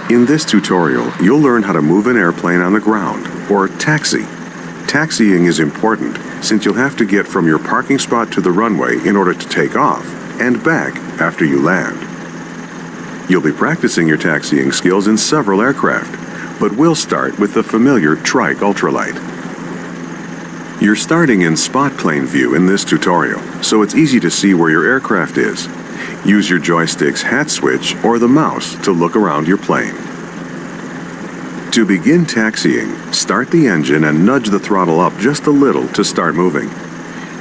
In this tutorial, you'll learn how to move an airplane on the ground, or taxi. Taxiing is important since you'll have to get from your parking spot to the runway in order to take off, and back after you land. You'll be practicing your taxiing skills in several aircraft, but we'll start with the familiar trike ultralight. You're starting in spot plane view in this tutorial, so it's easy to see where your aircraft is. Use your joystick's hat switch or the mouse to look around your plane. To begin taxiing, start the engine and nudge the throttle up just a little to start moving.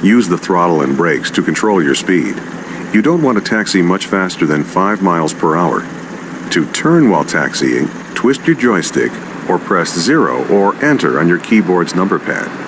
Use the throttle and brakes to control your speed. You don't want to taxi much faster than 5 miles per hour. To turn while taxiing, twist your joystick or press 0 or enter on your keyboard's number pad.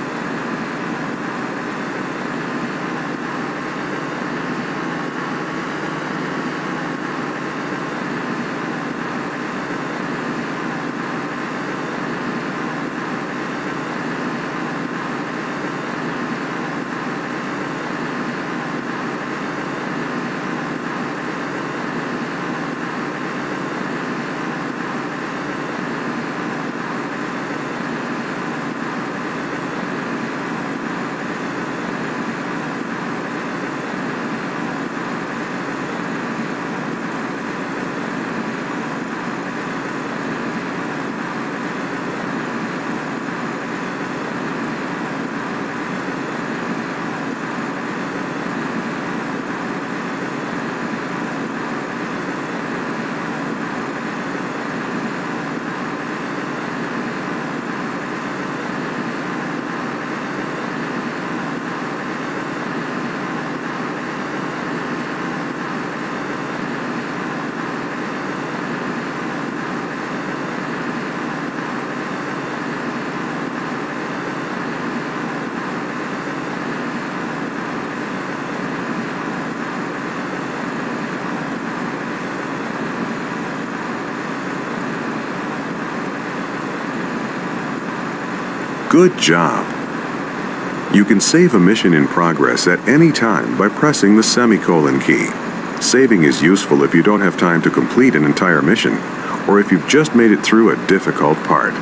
Good job! You can save a mission in progress at any time by pressing the semicolon key. Saving is useful if you don't have time to complete an entire mission, or if you've just made it through a difficult part.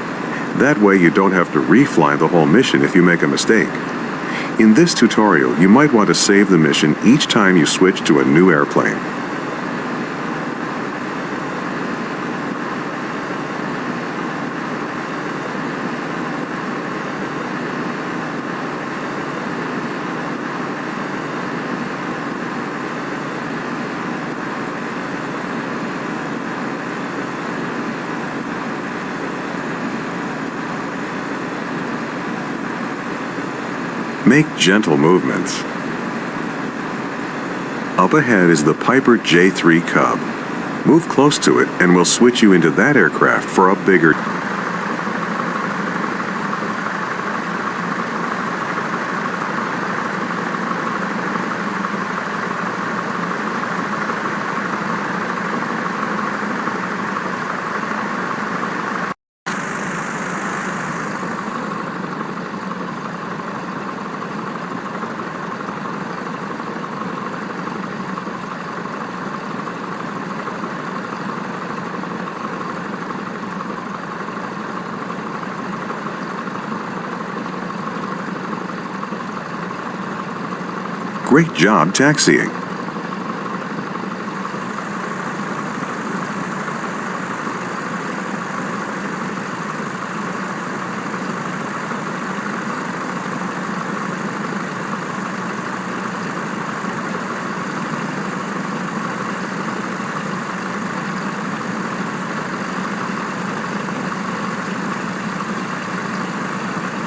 That way you don't have to refly the whole mission if you make a mistake. In this tutorial, you might want to save the mission each time you switch to a new airplane. Make gentle movements. Up ahead is the Piper J3 Cub. Move close to it and we'll switch you into that aircraft for a bigger... Great job taxiing.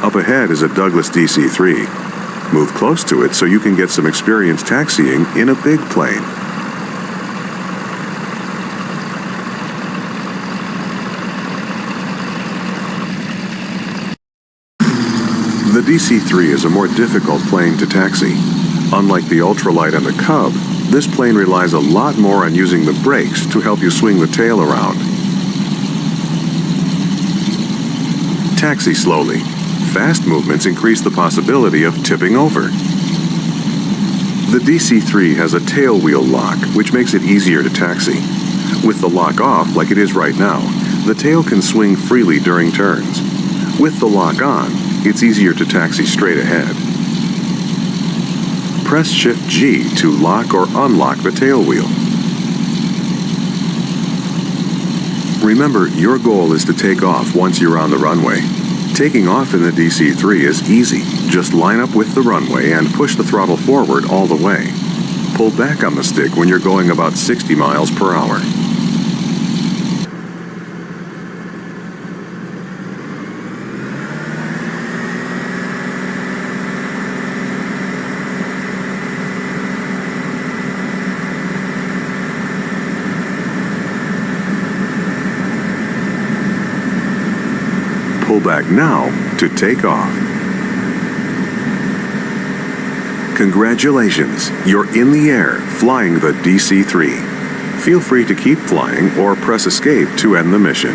Up ahead is a Douglas DC-3. Move close to it so you can get some experience taxiing in a big plane. The DC-3 is a more difficult plane to taxi. Unlike the ultralight and the Cub, this plane relies a lot more on using the brakes to help you swing the tail around. Taxi slowly. Fast movements increase the possibility of tipping over. The DC-3 has a tail wheel lock, which makes it easier to taxi. With the lock off, like it is right now, The tail can swing freely during turns. With the lock on, it's easier to taxi straight ahead. Press Shift-G to lock or unlock the tail wheel. Remember, your goal is to take off once you're on the runway. Taking off in the DC-3 is easy. Just line up with the runway and push the throttle forward all the way. Pull back on the stick when you're going about 60 miles per hour. Pull back now to take off. Congratulations, you're in the air flying the DC-3. Feel free to keep flying or press escape to end the mission.